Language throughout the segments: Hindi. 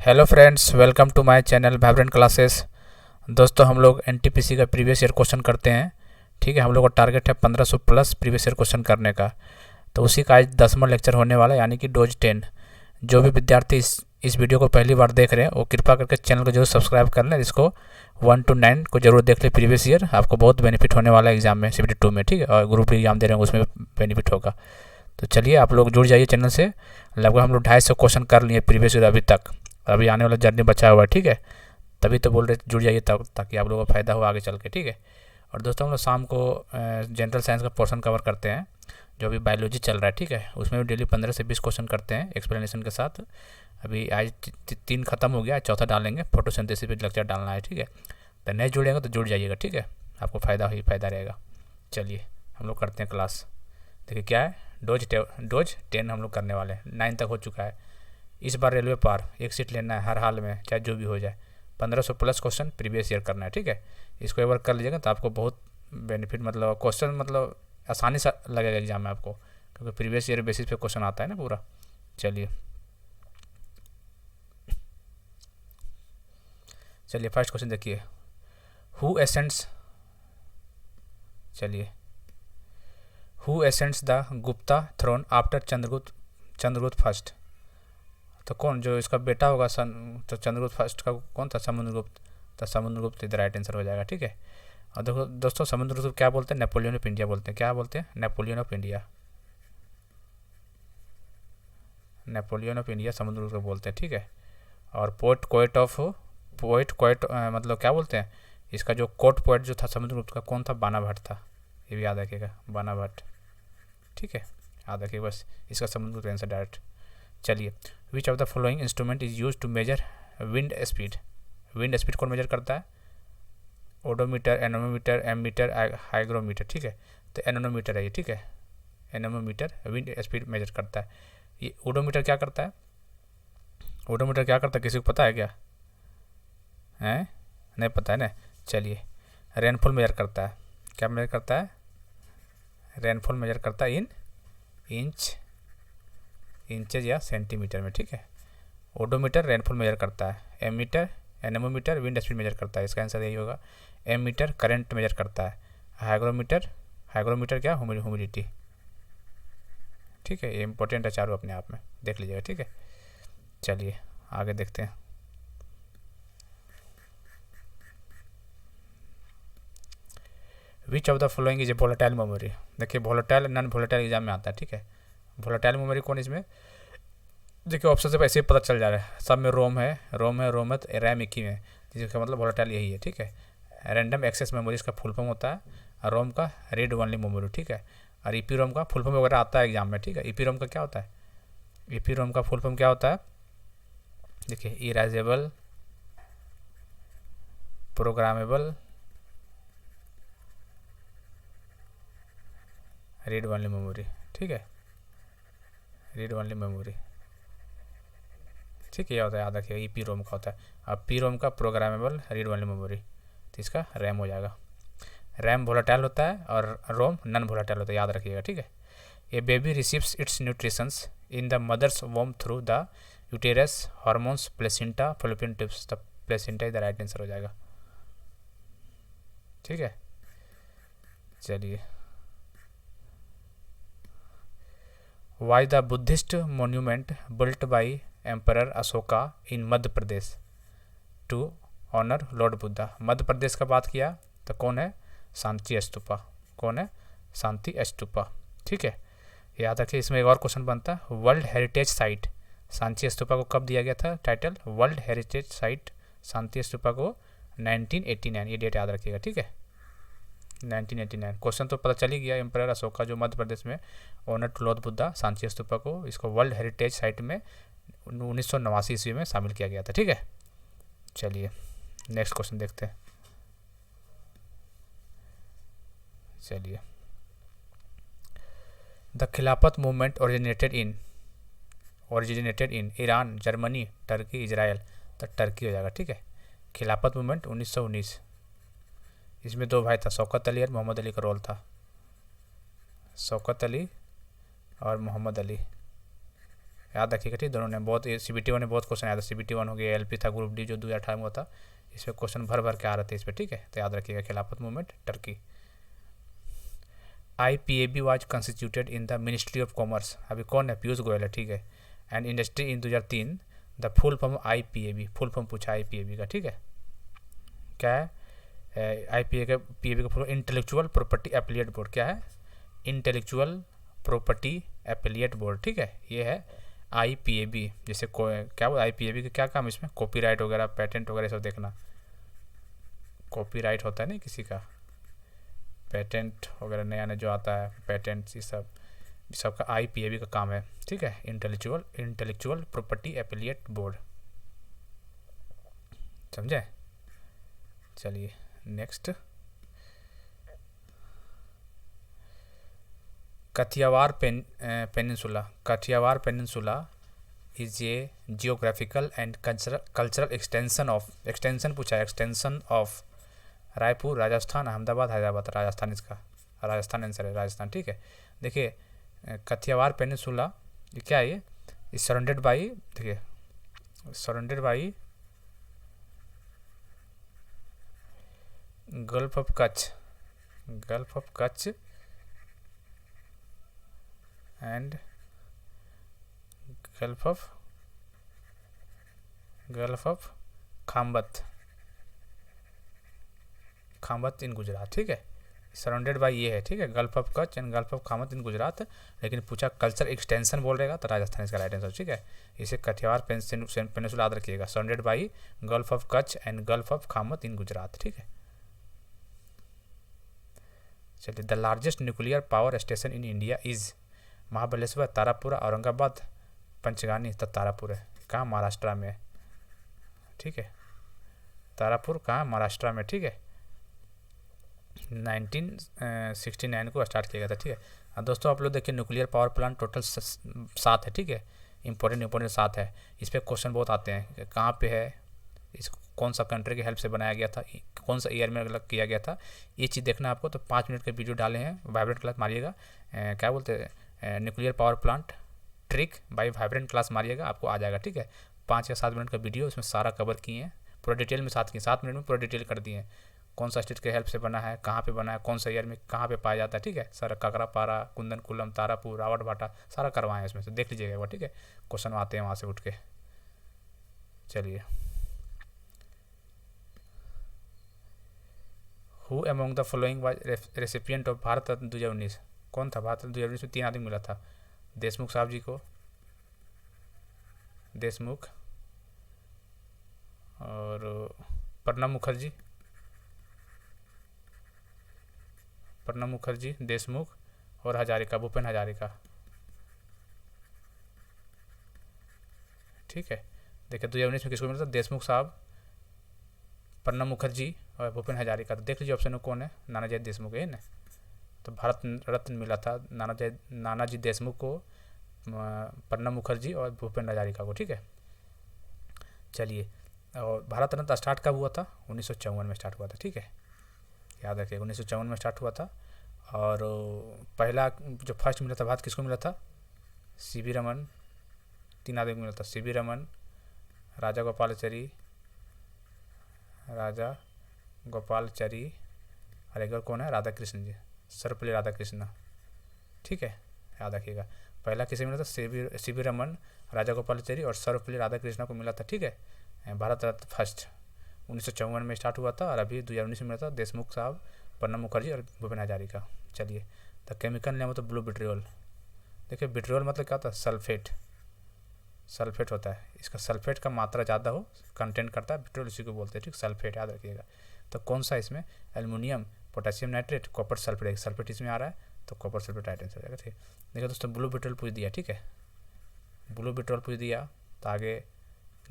Hello friends, welcome to my channel vibrant classes. दोस्तों, हम लोग एनटीपीसी का प्रीवियस ईयर क्वेश्चन करते हैं। ठीक है, हम लोग का टारगेट है 1500 प्लस प्रीवियस ईयर क्वेश्चन करने का। तो उसी का आज 10वां लेक्चर होने वाला है, यानी कि डोज 10। जो भी विद्यार्थी इस वीडियो को पहली बार देख रहे हैं वो कृपा करके चैनल को जरूर सब्सक्राइब कर लें। इसको 1 to 9 को जरूर देख लें प्रीवियस ईयर। आपको बहुत बेनिफिट होने वाला है एग्जाम में, CBT 2 में। ठीक है, और ग्रुप एग्जाम दे रहे हैं उसमें बेनिफिट होगा। तो चलिए, आप लोग जुड़ जाइए चैनल से। लगभग हम लोग 250 क्वेश्चन कर लिए प्रीवियस ईयर अभी तक। अभी आने वाला जर्नी बचा हुआ है। ठीक है, तभी तो बोल रहे जुड़ जाइए तब, ताकि आप लोगों को फ़ायदा हो आगे चल के। ठीक है, और दोस्तों हम लोग शाम को जनरल साइंस का पोर्शन कवर करते हैं, जो अभी बायोलॉजी चल रहा है। ठीक है, उसमें भी डेली 15 से 20 क्वेश्चन करते हैं एक्सप्लेनेशन के साथ। अभी आज 3 खत्म हो गया, चौथा डालेंगे। फोटोसिंथेसिस पे लेक्चर डालना है। ठीक है, तो नहीं जुड़ेगा तो जुड़ जाइएगा। ठीक है, आपको फ़ायदा ही फ़ायदा रहेगा। चलिए, हम लोग करते हैं क्लास। देखिए क्या है, डोज 10 हम लोग करने वाले हैं। 9 तक हो चुका है। इस बार रेलवे पार, एक सीट लेना है हर हाल में, चाहे जो भी हो जाए। 1500 प्लस क्वेश्चन प्रीवियस ईयर करना है। ठीक है, इसको एक बार कर लीजिएगा तो आपको बहुत बेनिफिट, मतलब क्वेश्चन मतलब आसानी से लगेगा एग्जाम में आपको, क्योंकि प्रीवियस ईयर बेसिस पे क्वेश्चन आता है ना पूरा। चलिए फर्स्ट क्वेश्चन देखिए। हु एसेंट्स चलिए who ascends the Gupta throne after Chandragupta first. तो कौन जो इसका बेटा होगा सन, तो चंद्रगुप्त फर्स्ट का कौन था? समुद्रगुप्त। तो समुद्रगुप्त इधर राइट आंसर हो जाएगा। ठीक है, और देखो दोस्तों, समुद्रगुप्त क्या बोलते हैं? नेपोलियन ऑफ इंडिया बोलते हैं। क्या बोलते हैं? Napoleon of India. Napoleon of India Samudragupta को बोलते हैं। ठीक है, और पोइट मतलब क्या बोलते हैं? इसका जो कोर्ट पोइट जो था समुद्रगुप्त का, कौन था? बानाभट्ट था। ये भी याद रखिएगा, बानाभट्ट। ठीक है, याद रखिए बस, इसका समुद्रगुप्त आंसर डायरेक्ट। चलिए, which of the following instrument is use to measure wind speed. Wind speed कौन मेजर करता है? Odometer, anemometer, ammeter, hygrometer. ठीक है, तो एनोमीटर है ये। ठीक है, एनोमीटर विंड स्पीड मेजर करता है। ये ओडोमीटर क्या करता है? ओडोमीटर क्या करता है, किसी को पता है क्या? हैं? नहीं पता है ना। चलिए, रेनफॉल मेजर करता है। क्या मेजर करता है? रेनफॉल मेजर करता है इन इंचेज या सेंटीमीटर में। ठीक है, ओडोमीटर रेनफॉल मेजर करता है। एनेमोमीटर विंड स्पीड मेजर करता है। इसका आंसर यही होगा। एमीटर करंट मेजर करता है। हाइग्रोमीटर क्या? ह्यूमिडिटी। ठीक है, ये इंपॉर्टेंट है चारों अपने आप में, देख लीजिएगा। ठीक है, चलिए आगे देखते हैं। विच of the following is a volatile memory. देखिए, वोलेटाइल नॉन वोलेटाइल एग्जाम में आता है। ठीक है, वोलेटाइल मेमोरी कौन इसमें? देखिए, ऑप्शन से ऐसे ही पता चल जा रहा है, सब में रोम है, रोम है, तो रैम एक ही में, जिसका मतलब वोलेटाइल यही है। ठीक है, रैंडम एक्सेस मेमोरी इसका फुल फॉर्म होता है, और रोम का रीड ओनली मेमोरी। ठीक है, और ईपी रोम का फुल फॉर्म वगैरह आता है एग्जाम में। ठीक है, ईपी रोम का क्या होता है? ईपी रोम का फुल फॉर्म क्या होता है? देखिए, erasable programmable read only memory. ठीक है, रीड ओनली मेमोरी। ठीक है, ये होता है, याद रखिएगा, ईपी रोम का होता है। अब पी रोम का प्रोग्रामेबल रीड ओनली मेमोरी, तो इसका रैम हो जाएगा। रैम वोलेटाइल होता है और रोम नॉन वोलेटाइल होता है, याद रखिएगा। ठीक है, a baby receives its nutritions in the mother's womb through the uterus, hormones, placenta, fallopian tubes. The placenta इधर राइट आंसर हो जाएगा। ठीक है, चलिए, why the Buddhist monument built by emperor Ashoka in Madhya Pradesh to honour lord Buddha. Madhya Pradesh का बात किया तो कौन है? शांति स्तूपा। कौन है? शांति स्तूपा। ठीक है, याद रखिए। इसमें एक और क्वेश्चन बनता है, वर्ल्ड हेरिटेज साइट शांति स्तूपा को कब दिया गया था? टाइटल वर्ल्ड हेरिटेज साइट शांति स्तूपा को 1989, ये डेट याद रखिएगा। ठीक है, 1989। क्वेश्चन तो पता चल ही गया। एम्परर अशोका जो मध्य प्रदेश में ऑनर टू लॉर्ड बुद्धा शांति स्तूपा को, इसको वर्ल्ड हेरिटेज साइट में 1989 ईस्वी में शामिल किया गया था। ठीक है, चलिए नेक्स्ट क्वेश्चन देखते हैं। चलिए, द खिलाफत movement originated in Iran, Germany, Turkey, Israel. तो टर्की हो जाएगा। ठीक है, खिलाफत मूवमेंट 1919। इसमें दो भाई था, शौकत अली और मोहम्मद अली का रोल था। शौकत अली और मोहम्मद अली, याद रखिएगा ठीक। दोनों ने बहुत CBT 1 में बहुत क्वेश्चन आया था। CBT 1 हो गया, LP था, ग्रुप डी जो 2018 में हुआ था, इस पर क्वेश्चन भर भर के आ रहे थे इस पर, ठीक है। तो याद रखिएगा खिलाफत movement Turkey. IPAB was constituted in the ministry of commerce, अभी कौन है, पीयूष गोयल है, ठीक है, and industry in 2003। The full form IPAB, full form पूछा IPAB का, ठीक है, क्या है IPAB का full intellectual property appellate board, क्या है, इंटेलेक्चुअल प्रॉपर्टी एप्लीट बोर्ड, ठीक है, ये है IPAB। जैसे क्या वो IPAB का क्या काम, इसमें कॉपीराइट वगैरह, पेटेंट वगैरह सब देखना, कॉपीराइट होता है ना किसी का, पेटेंट वगैरह नया नया जो आता है, पेटेंट, ये सब का IPAB का काम है, ठीक है, इंटेलेक्चुअल प्रॉपर्टी एप्लीट बोर्ड, समझे। चलिए next, Kathiawar peninsula is a geographical and cultural extension पूछा है, एक्सटेंशन ऑफ रायपुर, राजस्थान, अहमदाबाद, हैदराबाद, राजस्थान, इसका राजस्थान आंसर है, राजस्थान, ठीक है। देखिए काठियावाड़ पेनिनसुला ये क्या है, ये सराउंडेड बाई, देखिए surrounded by Gulf of Kutch and Gulf of Khambhat in Gujarat, ठीक है, सराउंडेड बाई ये है, ठीक है, Gulf of Kutch and Gulf of Khambhat in Gujarat. लेकिन पूछा कल्चर एक्सटेंशन बोल रहेगा तो राजस्थान इसका राइट आंसर, ठीक है। इसे काठियावाड़ पेनिनसुला याद रखिएगा, surrounded by Gulf of Kutch and Gulf of Khambhat in Gujarat, ठीक है। चलिए, the largest nuclear power station in India is Mahabaleshwar, Tarapur, Aurangabad, Panchgani, तो तारापुर है, कहाँ, महाराष्ट्र में, ठीक है, तारापुर कहाँ, महाराष्ट्र में, ठीक है, 1969 को स्टार्ट किया गया था, ठीक है। दोस्तों आप लोग देखिए न्यूक्लियर पावर प्लांट टोटल 7 है, ठीक है, इंपॉर्टेंट 7 है। इस पर क्वेश्चन बहुत आते हैं, कहाँ पे है, इस कौन सा कंट्री की हेल्प से बनाया गया था, कौन सा ईयर में अलग किया गया था, ये चीज़ देखना आपको। तो 5 मिनट के वीडियो डाले हैं, वाइब्रेंट क्लास मारिएगा, क्या बोलते हैं, nuclear power plant trick by vibrant class मारिएगा, आपको आ जाएगा, ठीक है। 5 या 7 मिनट का वीडियो, इसमें सारा कवर किए हैं, पूरा डिटेल में 7 मिनट में पूरा डिटेल कर दिए हैं, कौन सा स्टेट के हेल्प से बना है, कहाँ पे बना है, कौन सा ईयर में कहाँ पे पाया जाता है, ठीक है। सर काकरापारा, कुंदनकुलम, तारापुर, रावट भाटा सारा करवाएं हैं इसमें से, देख लीजिएगा वो, ठीक है। क्वेश्चन आते हैं वहाँ से उठ के। चलिए, who among the following was recipient of Bharat Ratna 2019, कौन था भारत रत्न 2019 में 3 आदमी मिला था, देशमुख साहब जी को, देशमुख और प्रणब मुखर्जी, देशमुख और हजारिका, भूपेन हजारिका, ठीक है। देखिए 2019 में किसको मिला था, देशमुख साहब, प्रणब मुखर्जी और भूपेन हजारिका। तो देख लीजिए ऑप्शन में कौन है, नानाजी देशमुख है ना। तो भारत रत्न मिला था नानाजी देशमुख को, प्रणब मुखर्जी और भूपेन हजारिका को, ठीक है। चलिए, और भारत रत्न स्टार्ट कब हुआ था, 1954 में स्टार्ट हुआ था, ठीक है, याद रखिए 1954 में स्टार्ट हुआ था। और पहला जो फर्स्ट मिला था भारत किसको मिला था, CV रमन, 3 आदमी मिला था, CV रमन, राजा गोपालचरी और एक और कौन है, राधा कृष्ण जी, सर्वपल्ली राधाकृष्ण, ठीक है, याद रखिएगा। पहला किसे मिला था, CV रमन, राजा गोपालचरी और सर्वपल्ली राधाकृष्ण को मिला था, ठीक है। भारत रत्न फर्स्ट 1954 में स्टार्ट हुआ था और अभी 2019 में मिला था देशमुख साहब, प्रणब मुखर्जी और भूपेन हजारिका। चलिए, the chemical name of the blue vitriol, देखिए विट्रियोल मतलब क्या होता है, सल्फेट होता है, इसका सल्फेट का मात्रा ज़्यादा हो कंटेंट करता है विट्रियोल, इसी को बोलते हैं, ठीक, सल्फेट, याद रखिएगा। तो कौन सा इसमें, aluminium, potassium nitrate, copper sulphate, sulphate इसमें आ रहा है तो कॉपर सल्फेट राइट आंसर हो जाएगा, ठीक। देखिए दोस्तों ब्लू विट्रियोल पूछ दिया, ठीक है, ब्लू विट्रियोल पूछ दिया, तो आगे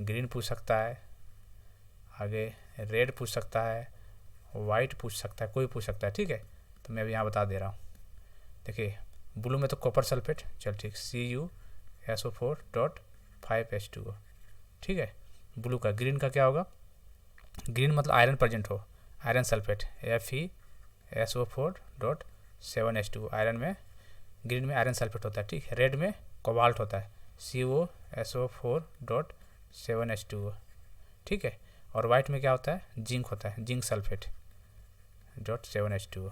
ग्रीन पूछ सकता है, आगे रेड पूछ सकता है, वाइट पूछ सकता है, कोई पूछ सकता है, ठीक है। तो मैं अभी यहाँ बता दे रहा हूँ, देखिए ब्लू में तो कॉपर सल्फेट, चल ठीक, CuSO4.5H2O, ठीक है, ब्लू का। ग्रीन का क्या होगा, ग्रीन मतलब आयरन प्रेजेंट हो, आयरन सल्फेट, FeSO4.7H2O, आयरन में, ग्रीन में आयरन सल्फेट होता है, ठीक है। रेड में कोबाल्ट होता है, CO SO4.7H2O, ठीक है। और वाइट में क्या होता है, जिंक होता है, जिंक सल्फेट .7H2O,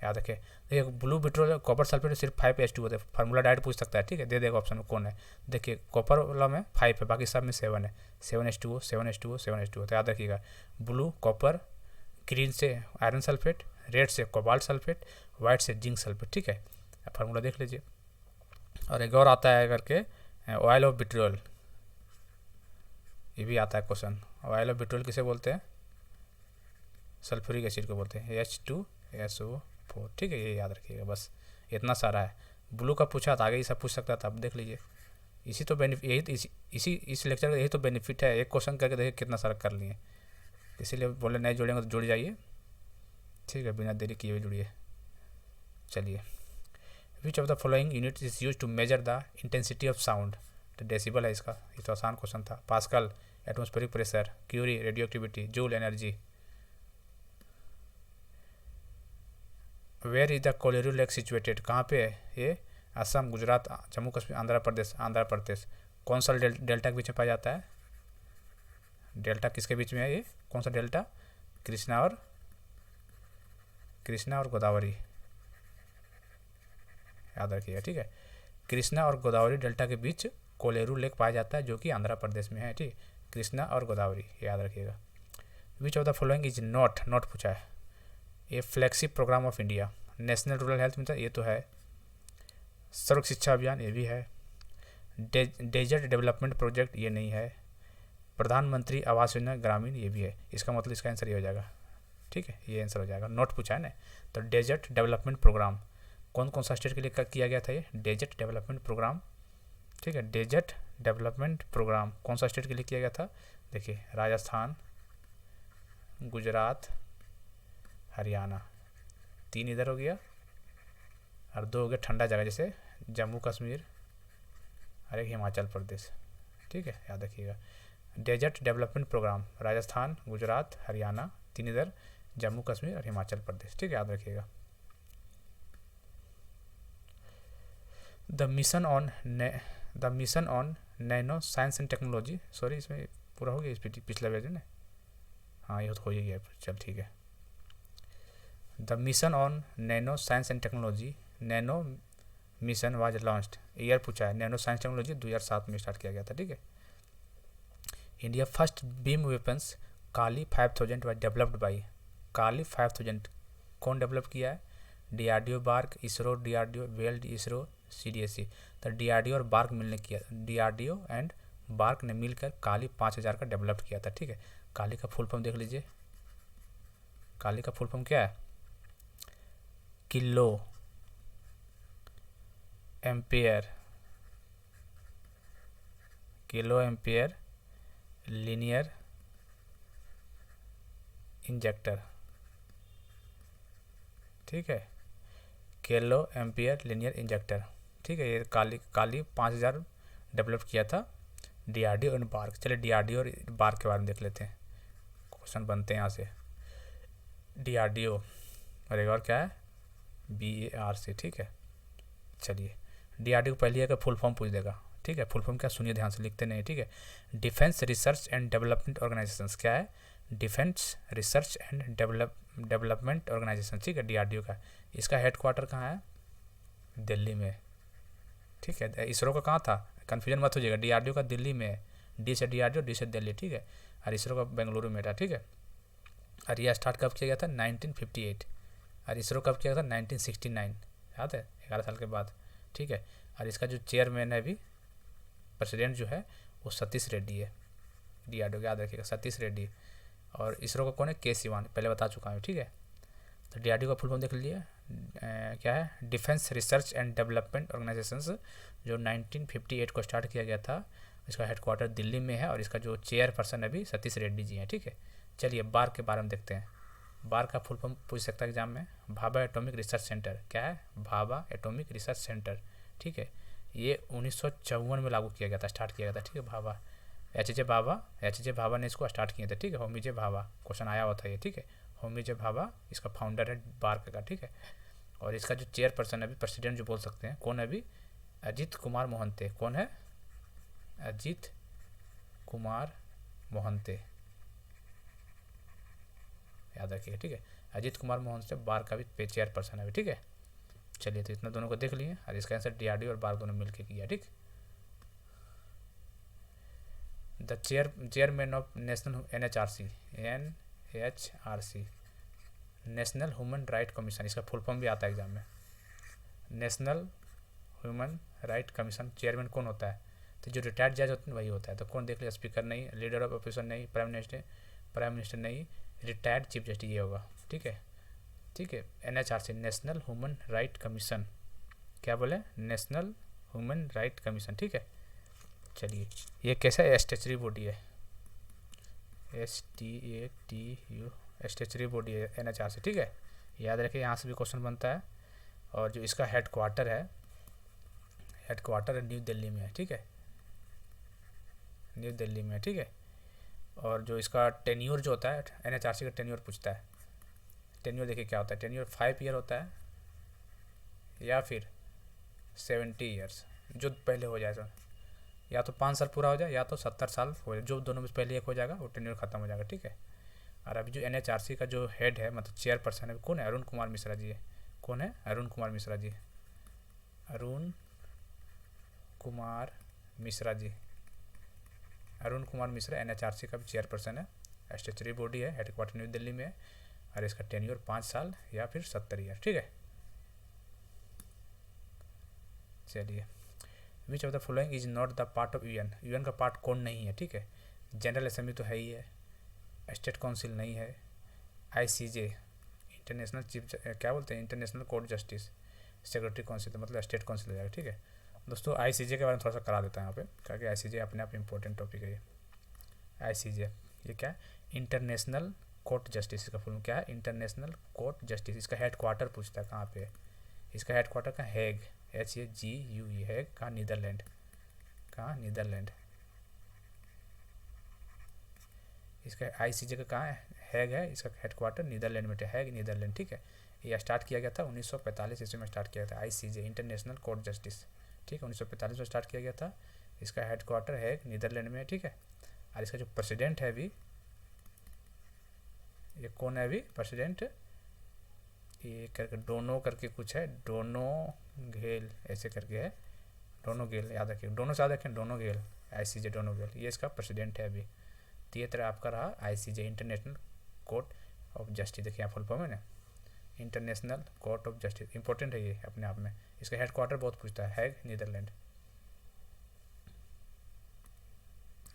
याद रखें। देखिए ब्लू विट्रियल कॉपर सल्फेट सिर्फ 5H2 होता है, फार्मूला डायरेक्ट पूछ सकता है, ठीक है, दे देगा ऑप्शन में कौन है। देखिए कॉपर वाला में 5 है, बाकी सब में 7 है, 7H2O 7H2O 7H2O। तो याद रखिएगा, ब्लू कॉपर, ग्रीन से आयरन सल्फेट, रेड से कोबाल्ट सल्फेट, वाइट से जिंक सल्फेट, ठीक है। फार्मूला देख लीजिए। और एक और आता है करके ऑयल ऑफ विट्रियल, ये भी आता है क्वेश्चन। ऑयल ऑफ विट्रियल किसे बोलते हैं, सल्फ्यूरिक एसिड को बोलते हैं, H2SO4, ठीक है, ये याद रखिएगा। बस इतना सारा है। ब्लू का पूछा था, आगे ये सब पूछ सकता था, अब देख लीजिए। इसी तो बेनिफिट, यही इस लेक्चर का यही तो बेनिफिट है, एक क्वेश्चन करके देखिए कितना सारा कर लिए। इसीलिए बोले नहीं जुड़ेंगे तो जुड़ जाइए, ठीक है, बिना देरी किए हुए जुड़िए। चलिए, which of the following unit is use to measure the intensity of sound, तो डेसिबल है इसका, ये तो आसान क्वेश्चन था। Pascal atmospheric pressure, curie radioactivity, joule energy. Where is the Kolleru lake situated, कहाँ पे है ये, असम, गुजरात, जम्मू कश्मीर, आंध्र प्रदेश। कौन सा डेल्टा के बीच में पाया जाता है, डेल्टा किसके बीच में है ये, कौन सा डेल्टा, कृष्णा और गोदावरी, याद रखिएगा, ठीक है। कृष्णा और गोदावरी डेल्टा के बीच कोलेरू लेक पाया जाता है, जो कि आंध्र प्रदेश में है, ठीक, कृष्णा और गोदावरी, याद रखिएगा। Which of the following is not पूछा है, ये flagship programme of India, national rural health mission, ये तो है। सर्व शिक्षा अभियान, ये भी है। डेजर्ट डेवलपमेंट प्रोजेक्ट, ये नहीं है। प्रधानमंत्री आवास योजना ग्रामीण, ये भी है। इसका मतलब इसका आंसर ये हो जाएगा, ठीक है, ये आंसर हो जाएगा। नोट पूछा है ना, तो डेजर्ट डेवलपमेंट प्रोग्राम कौन कौन सा स्टेट के लिए किया गया था, ये डेजर्ट डेवलपमेंट प्रोग्राम, ठीक है। डेजर्ट डेवलपमेंट प्रोग्राम कौन सा स्टेट के लिए किया गया था, देखिए राजस्थान, गुजरात, हरियाणा, 3 इधर हो गया और 2 हो गया ठंडा जगह, जैसे जम्मू कश्मीर और एक हिमाचल प्रदेश, ठीक है, याद रखिएगा। Desert development programme Rajasthan, Gujarat, Haryana, 3 इधर, जम्मू कश्मीर और हिमाचल प्रदेश, ठीक है, याद रखिएगा। The mission on nano science and technology, sorry इसमें पूरा हो गया, इस पिछला पेज में, हाँ ये तो हो ही गया, चल ठीक है। The mission on nano science and technology, nano mission was launched, year पूछा है, नैनो साइंस टेक्नोलॉजी 2007 में स्टार्ट किया गया था, ठीक है। India first beam weapons Kali 5000 was developed by, Kali 5000 कौन डेवलप किया है, DRDO, बार्क, इसरो, DRDO, वेल्ड, इसरो, CDSE। तो DRDO और बार्क मिलने किया, DRDO एंड बार्क ने मिलकर काली 5000 का डेवलप किया था, ठीक है। काली का फुल फॉर्म देख लीजिए, काली का फुल फॉर्म क्या है, किलो एम्पियर लीनियर इंजेक्टर, ठीक है, किलो एम्पियर लीनियर इंजेक्टर, ठीक है। ये काली 5000 डेवलप किया था DRDO और बार्क। चलिए DRDO और बार्क के बारे में देख लेते हैं, क्वेश्चन बनते हैं यहाँ से। DRDO और एक और क्या है, BARC, ठीक है। चलिए DRDO को पहले का फुल फॉर्म पूछ देगा, ठीक है। फुल फॉर्म क्या, सुनिए ध्यान से, लिखते नहीं, ठीक है। Defence research and development organisation, क्या है, defence research and development organisation, ठीक है, DRDO का। इसका हेडक्वार्टर कहाँ है, दिल्ली में, ठीक है। इसरो का कहाँ था, कन्फ्यूजन मत हो जाएगा, DRDO का दिल्ली में है, D से DRDO, D से दिल्ली, ठीक है। और इसरो का बेंगलुरु में था, ठीक है। और यह स्टार्ट कब किया गया था, 1958, और इसरो कब किया गया था, 1969, याद है, 11 साल के बाद, ठीक है। और इसका जो चेयरमैन है अभी, प्रेसिडेंट जो है वो सतीश रेड्डी है, DRDO, याद रखिएगा, सतीश रेड्डी। और इसरो का कौन है, के सिवान, पहले बता चुका हूँ, ठीक है। तो DRDO का फुल फॉर्म देख लीजिए, क्या है, defence research and development organisations, जो 1958 को स्टार्ट किया गया था। इसका हेडक्वार्टर दिल्ली में है और इसका जो चेयरपर्सन अभी सतीश रेड्डी जी हैं, ठीक है। चलिए बार्क के बारे में देखते हैं। बार्क का फुल फॉर्म पूछ सकता है एग्जाम में, भाभा एटॉमिक रिसर्च सेंटर, क्या है, भाभा एटॉमिक रिसर्च सेंटर, ठीक है। ये 1954 में लागू किया गया था, स्टार्ट किया गया था, ठीक है। भाभा, एच जे भाभा ने इसको स्टार्ट किया था, ठीक है। होमी जे भाभा, क्वेश्चन आया हुआ था ये, ठीक है। होमी जे भाभा इसका फाउंडर है बार्क का, ठीक है। और इसका जो चेयरपर्सन अभी, प्रेसिडेंट जो बोल सकते हैं, कौन है अभी, अजीत कुमार मोहंते, कौन है, अजीत कुमार मोहंते, याद रखिए, ठीक है। अजीत कुमार मोहंते बार का भी चेयरपर्सन है, ठीक है। चलिए, तो इतना दोनों को देख लिए, और इसका आंसर डीआरडीओ और बार दोनों मिलकर किया, ठीक। The chairman of national NHRC national human right commission, इसका फुल फॉर्म भी आता है एग्जाम में। National human right commission chairman कौन होता है? तो जो रिटायर्ड जज होते हैं वही होता है। तो कौन देख लिया? स्पीकर नहीं, लीडर ऑफ अपोजिशन नहीं, प्राइम मिनिस्टर नहीं, रिटायर्ड चीफ जस्टिस ये होगा, ठीक है। ठीक है, NHRC national human right commission, क्या बोले? नेशनल ह्यूमन राइट कमीशन, ठीक है। चलिए, ये कैसा है? स्टैच्यूटरी बॉडी है, STATU स्टैच्यूटरी बॉडी है NHRC, ठीक है। याद रखिए, यहाँ से भी क्वेश्चन बनता है। और जो इसका हेड क्वार्टर है न्यू दिल्ली में है, ठीक है, न्यू दिल्ली में, ठीक है। और जो इसका टेन्योर जो होता है, NHRC का टेन्योर पूछता है। टेन्योर देखिए क्या होता है, टेन्योर 5 ईयर होता है या फिर 70 ईयर्स, जो पहले हो जाए, तो या तो 5 साल पूरा हो जाए या तो 70 साल हो जाए, जो दोनों में पहले एक हो जाएगा वो टेन्योर खत्म हो जाएगा, ठीक है। और अभी जो NHRC का जो हेड है, मतलब चेयरपर्सन है, कौन है? अरुण कुमार मिश्रा जी है। कौन है? अरुण कुमार मिश्रा जी, अरुण कुमार मिश्रा जी। अरुण कुमार मिश्रा NHRC का भी चेयरपर्सन है, स्टैच्यूटरी बॉडी है, हेडक्वार्टर न्यू दिल्ली में है, और इसका टेन्योर 5 साल या फिर 70 ईयर, ठीक है। चलिए, which of the following is not the part of UN का पार्ट कौन नहीं है, ठीक है। जनरल असेंबली तो है ही है, स्टेट काउंसिल नहीं है, ICJ इंटरनेशनल क्या बोलते हैं, international court justice, secretary council तो मतलब स्टेट काउंसिल हो जाएगा, ठीक है। दोस्तों, ICJ के बारे में थोड़ा सा करा देता है यहाँ पे, क्योंकि ICJ अपने आप इंपॉर्टेंट टॉपिक है ये। ICJ ये क्या है? इंटरनेशनल कोर्ट जस्टिस का फुल क्या है? International court justice. इसका हेड क्वार्टर पूछता है कहाँ पे है? इसका हेड क्वार्टर का हैग, HAGUE, हैग कहाँ? नीदरलैंड। कहाँ? नीदरलैंड। इसका ICJ का कहाँ है? हैग है, इसका हेड क्वार्टर नीदरलैंड में है, हैग नीदरलैंड, ठीक है। ये स्टार्ट किया गया था 1945 ईस्वी में स्टार्ट किया था ICJ इंटरनेशनल कोर्ट जस्टिस, ठीक है। 1945 में स्टार्ट किया गया था। इसका हेड क्वार्टर हैग नीदरलैंड में है, ठीक है। और इसका जो प्रेसिडेंट है अभी, ये कौन है अभी प्रेसिडेंट? ये करके डोनो करके कुछ है, डोनो घेल ऐसे करके है, डोनो घेल, याद रखिए, डोनो से याद रखें, डोनो घेल, ICJ डोनो घेल, ये इसका प्रेसिडेंट है अभी। तो ये तरह आपका रहा ICJ international court of justice. देखिए यहाँ फुल फॉर्म है ना, international court of justice, important है ये अपने आप में। इसका हेड क्वार्टर बहुत पूछता है, हैग नीदरलैंड।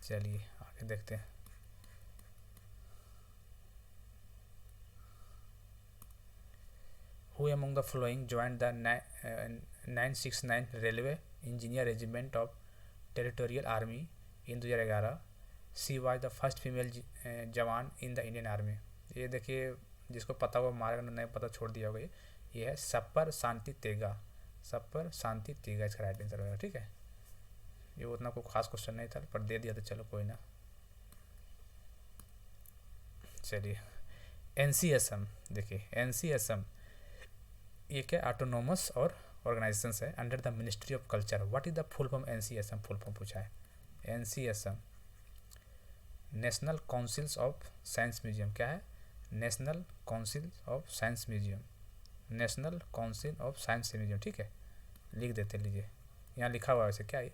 चलिए आगे देखते हैं। Who among the following joined the 969 Railway Engineer Regiment of Territorial Army in 2011? She was the first female जवान in the Indian Army। ये देखिए, जिसको पता हुआ मारेगा, नहीं पता छोड़ दिया होगा। ये है सपर शांति तेगा, सपर शांति तेगा इसका राइट आंसर होगा, ठीक है। ये उतना कोई खास क्वेश्चन नहीं था, पर दे दिया तो चलो कोई ना। चलिए, NCSM देखिए, NCSM ये क्या? ऑटोनोमस और ऑर्गेनाइजेशन है under the ministry of culture. What is the full form? NCSM full form पूछा है। NCSM national councils of science museum, क्या है? National council of science museum, national council of science museum, ठीक है। लिख देते, लीजिए यहाँ लिखा हुआ है वैसे, क्या है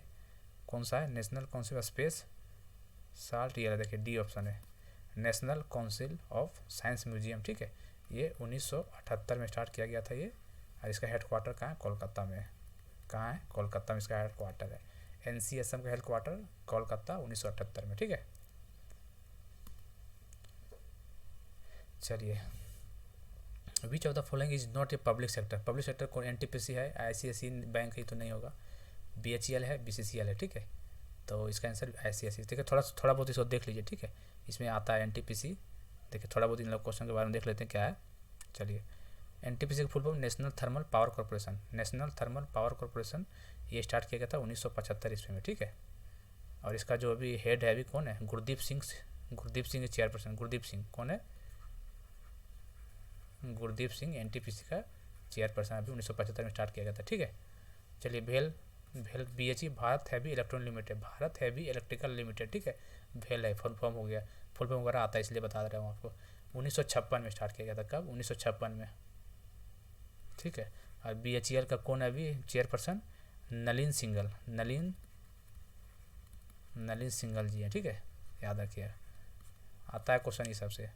कौन सा है? National council of space salt, ये देखिए डी ऑप्शन है, national council of science museum, ठीक है। ये 1978 में स्टार्ट किया गया था ये, और इसका हेड क्वार्टर कहाँ है? कोलकाता में। कहाँ है? कोलकाता में इसका हेड क्वार्टर है। NCSM का हेड क्वार्टर कोलकाता 1978 में, ठीक है। चलिए, which of the following is not a public sector? Public sector कौन? NTPC है, ICICI बैंक ही तो नहीं होगा, BHEL है, BCCL है, ठीक है। तो इसका आंसर ICICI, ठीक है। थोड़ा बहुत इसको देख लीजिए, ठीक है। इसमें आता है NTPC, देखिए थोड़ा बहुत इन लोग क्वेश्चन के बारे में देख लेते हैं क्या है। चलिए, NTPC का full form national thermal power corporation, national thermal power corporation, ये स्टार्ट किया गया था 1975 ईस्वी में, ठीक है। और इसका जो अभी हेड है अभी कौन है? गुरदीप सिंह चेयरपर्सन। गुरदीप सिंह कौन है? गुरदीप सिंह NTPC का चेयरपर्सन, अभी 1975 में स्टार्ट किया गया था, ठीक है। चलिए, भेल भेल BHE Bharat heavy electronic limited, Bharat heavy electrical limited, ठीक है। भेल है, फुल फॉर्म हो गया, फुल फॉर्म वगैरह आता है इसलिए बता रहा हूँ आपको। 1956 में स्टार्ट किया गया था, कब? 1956 में, ठीक है। और BHEL का कौन है अभी चेयरपर्सन? नलिन सिंगल, नलिन सिंगल जी है, ठीक है, याद रखिए। आता है क्वेश्चन ये सबसे,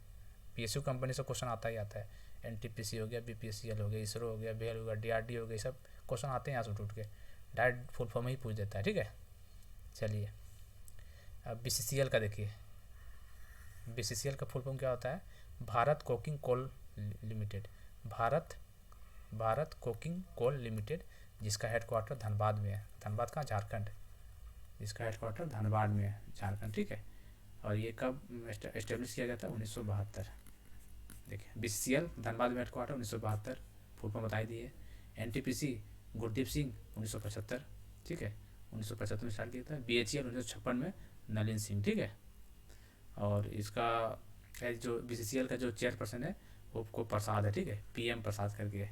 PSU कंपनी से क्वेश्चन आता ही आता है। NTPC हो गया, BPSCL हो गया, इसरो हो गया, भेल हो गया, DRDO हो गया, सब क्वेश्चन आते हैं यहाँ से उठ के, डायरेक्ट फुल फॉर्म ही पूछ देता है, ठीक है। चलिए अब BCCL का देखिए, BCCL का फुल फॉर्म क्या होता है? Bharat coking coal limited, Bharat coking coal limited, जिसका हेडक्वार्टर धनबाद में है। धनबाद कहाँ? झारखंड। जिसका हेडक्वार्टर धनबाद में है, झारखंड, ठीक है। और ये कब एस्टेब्लिश किया गया था? 1972। देखिए BCCL धनबाद में हेडक्वार्टर 1972, फुल फॉर्म बताई दिए। NTPC गुरदीप सिंह 1975, ठीक है, 1975 में स्टार्ट किया था। BHEL 1956 में नलिन सिंह, ठीक है। और इसका जो BCCL का जो चेयरपर्सन है वो प्रसाद है, ठीक है, PM प्रसाद करके।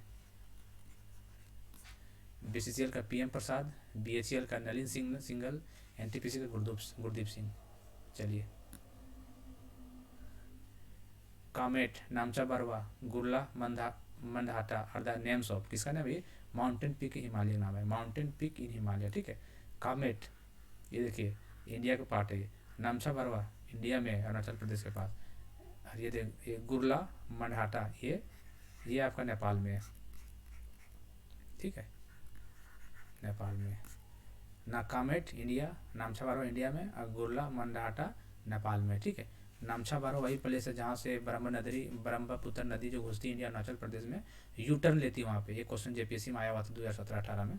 BCCL का PM प्रसाद, BHEL का नलिन सिंगल, NTPC का गुरदीप सिंह। चलिए Kamet, Namcha Barwa, Gurla, Mandhata are the names of, किसका नाम है? माउंटेन पीक इन हिमालय नाम है, माउंटेन पीक इन हिमालय, ठीक है। कामेट ये देखिए इंडिया का पार्ट है, नामचा बरवा इंडिया में अरुणाचल प्रदेश के पास, और ये गुरला मंडहाटा ये आपका नेपाल में है, ठीक है, नेपाल में। नाकामेट इंडिया, नामचा बारो इंडिया में, और गुरला मंडहाटा नेपाल में, ठीक है। नामचा बारो वही प्लेस है जहाँ से ब्रह्मपुत्र नदी जो घुसती है इंडिया अरुणाचल प्रदेश में, यू टर्न लेती है वहाँ पे। ये क्वेश्चन JPSC में आया हुआ था 2017-18 में,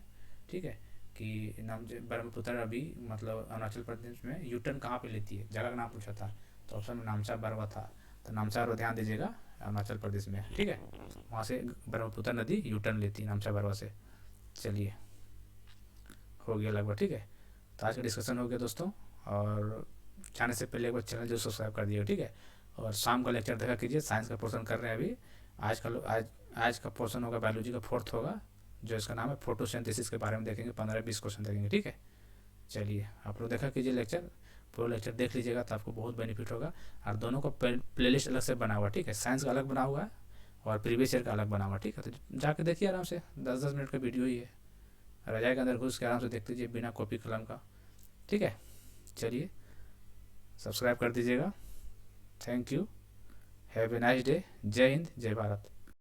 ठीक है, कि ब्रह्मपुत्र अभी मतलब अरुणाचल प्रदेश में यू टर्न कहाँ पे लेती है, जगह का नाम पूछा था, तो ऑप्शन में नामचा बारवा था। तो नामचा बारवा ध्यान दीजिएगा, अरुणाचल प्रदेश में, ठीक है, वहाँ से ब्रह्मपुत्र नदी यू टर्न लेती है नामचा बारवा से। चलिए हो गया लगभग, ठीक है। तो आज का डिस्कशन हो गया दोस्तों, और जाने से पहले एक बार चैनल जो सब्सक्राइब कर दिएगा, ठीक है। और शाम का लेक्चर देखा कीजिए, साइंस का पोर्शन कर रहे हैं अभी। आज का पोर्शन होगा बायोलॉजी का 4th होगा, जो इसका नाम है फोटोसिंथेसिस के बारे में देखेंगे, 15-20 क्वेश्चन देखेंगे, ठीक है। चलिए आप लोग देखा कीजिए लेक्चर, पूरा लेक्चर देख लीजिएगा तो आपको बहुत बेनिफिट होगा। और दोनों का प्लेलिस्ट अलग से बना हुआ, ठीक है, साइंस का अलग बना हुआ है और प्रीवियस ईयर का अलग बना हुआ, ठीक है। तो जाके देखिए आराम से, 10-10 मिनट का वीडियो ही है, रजाई के अंदर घुस के आराम से देख लीजिए बिना कॉपी कलम का, ठीक है। चलिए सब्सक्राइब कर दीजिएगा। Thank you, have a nice day. जय हिंद, जय भारत।